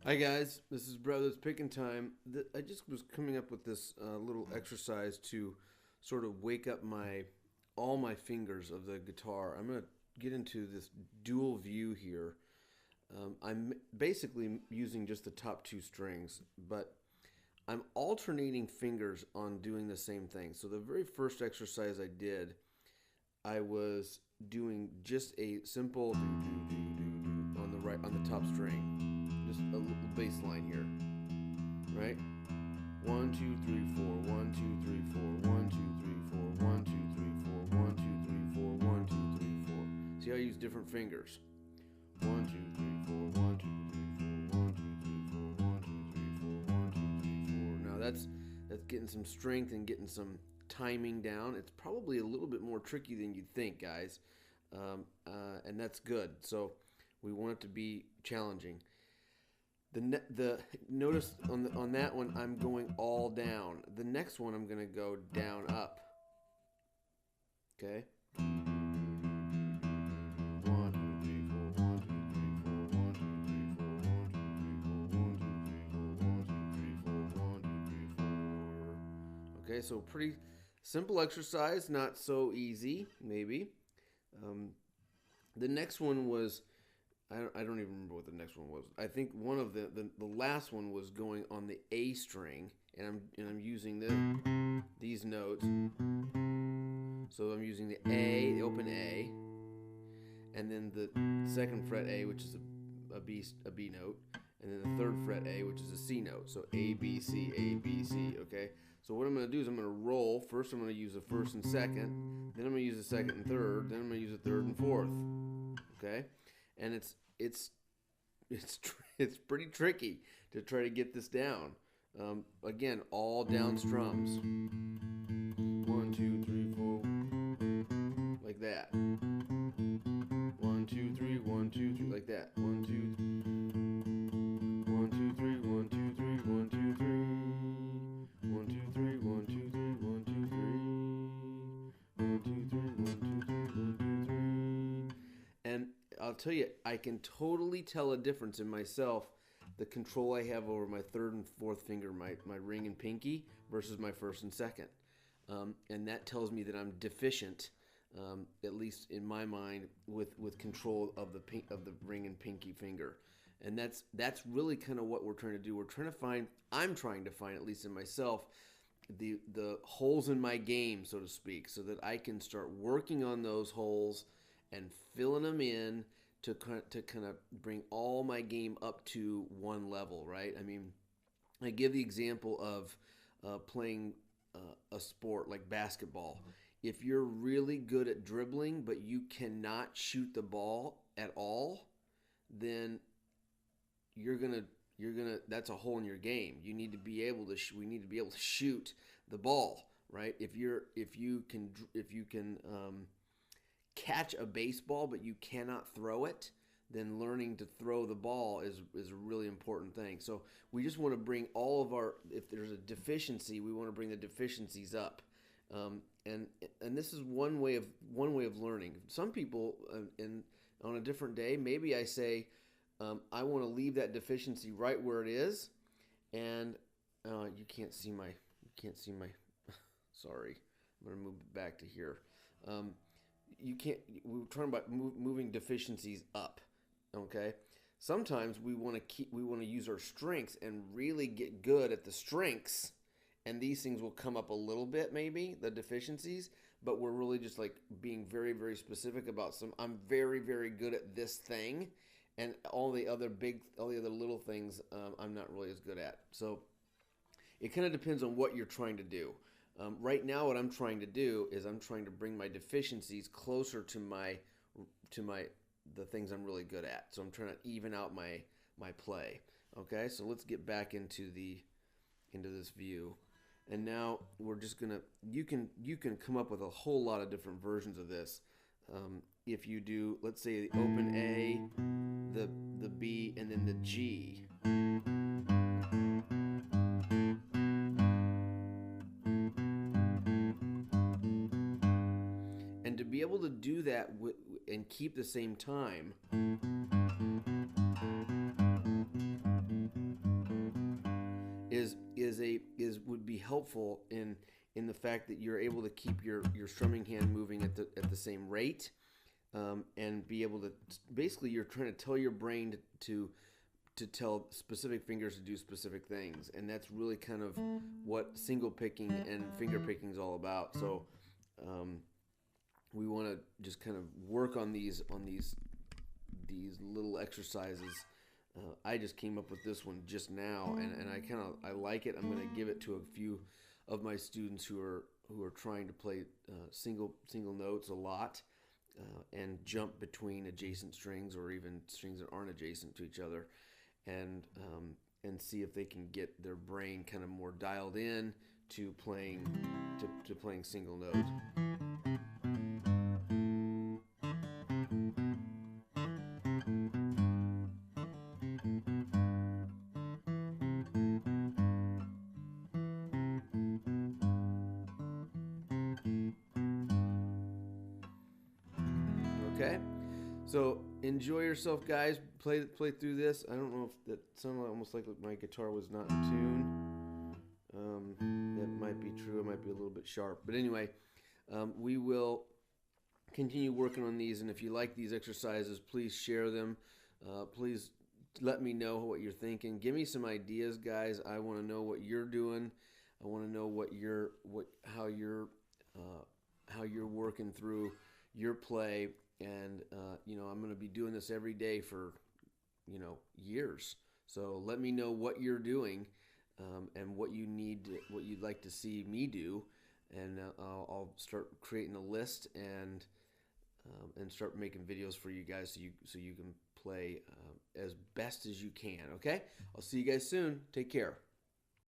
Hi guys, this is Brothers Picking Time. I just was coming up with this little exercise to sort of wake up my all my fingers of the guitar. I'm gonna get into this dual view here. I'm basically using just the top two strings, but I'm alternating fingers on doing the same thing. So the very first exercise I did, I was doing just a simple on the right on the top string, just a little bass line here, right? One, two, three, four. One, two, three, four. One, two, three, four. One, two, three, four. One, two, three, four. One, two, three, four. See how I use different fingers? One, two, three, four. One, two, three, four. One, two, three, four. One, two, three, four. One, two, three, four. Now that's getting some strength and getting some timing down. It's probably a little bit more tricky than you'd think, guys, and that's good. So we want it to be challenging. The notice on that one I'm going all down. The next one I'm going to go down up. Okay. One, two, three, four. One, two, three, four. One, two, three, four. One, two, three, four. One, two, three, four. One, two, three, four. Okay, so pretty simple exercise, not so easy, maybe. Um, the next one was I don't even remember what the next one was. I think one of the last one was going on the A string, and I'm using these notes. So I'm using the A, the open A, and then the second fret A, which is a B note, and then the third fret A, which is a C note. So A B C A B C. Okay. So what I'm going to do is I'm going to roll. First, I'm going to use the first and second. Then I'm going to use the second and third. Then I'm going to use the third and fourth. Okay, and it's pretty tricky to try to get this down. Again, all down strums. One, two, three, four, like that. One, two, three, one, two, three, like that. One, two, one, two, three, one, two, three, one, two, three. One, two, three, one, two, three, one, two, three. One, two, three, one, two, three, one, two, three. And I'll tell you, I can totally tell a difference in myself, the control I have over my third and fourth finger, my ring and pinky, versus my first and second. And that tells me that I'm deficient, at least in my mind, with control of the ring and pinky finger. And that's really kind of what we're trying to do. I'm trying to find, at least in myself, the holes in my game, so to speak, so that I can start working on those holes and filling them in to kind of bring all my game up to one level, right? I mean, I give the example of playing a sport like basketball. If you're really good at dribbling, but you cannot shoot the ball at all, then you're gonna that's a hole in your game. You need to be able to we need to be able to shoot the ball, right? If you can catch a baseball but you cannot throw it, then learning to throw the ball is a really important thing. So we just want to bring all of our, if there's a deficiency, we want to bring the deficiencies up. And this is one way of learning. Some people, on a different day, maybe I say, I want to leave that deficiency right where it is, and you can't see my sorry, I'm going to move it back to here. You can't. We were talking about moving deficiencies up. Okay. Sometimes we want to use our strengths and really get good at the strengths, and these things will come up a little bit, maybe the deficiencies. But we're really just like being very, very specific about some. I'm very, very good at this thing, and all the other little things, I'm not really as good at. So it kind of depends on what you're trying to do. Right now, what I'm trying to do is I'm trying to bring my deficiencies closer to my the things I'm really good at. So I'm trying to even out my play. Okay, so let's get back into this view, and now we're just gonna you can come up with a whole lot of different versions of this. If you do, let's say, the open A, the B, and then the G. And to be able to do that and keep the same time, would be helpful in the fact that you're able to keep your strumming hand moving at the same rate, and be able to, basically you're trying to tell your brain to tell specific fingers to do specific things, and that's really kind of what single picking and finger picking is all about. So we want to just kind of work on these little exercises. I just came up with this one just now, and I like it. I'm going to give it to a few of my students who are trying to play single notes a lot, and jump between adjacent strings or even strings that aren't adjacent to each other, and see if they can get their brain kind of more dialed in to playing single notes. Okay, so enjoy yourself, guys. Play through this. I don't know if that sounded almost like my guitar was not in tune. That might be true. It might be a little bit sharp. But anyway, we will continue working on these. And if you like these exercises, please share them. Please let me know what you're thinking. Give me some ideas, guys. I want to know what you're doing. I want to know how you're working through your play. And I'm going to be doing this every day for years. So let me know what you're doing, and what you'd like to see me do, and I'll start creating a list and start making videos for you guys so you can play as best as you can. Okay, I'll see you guys soon. Take care.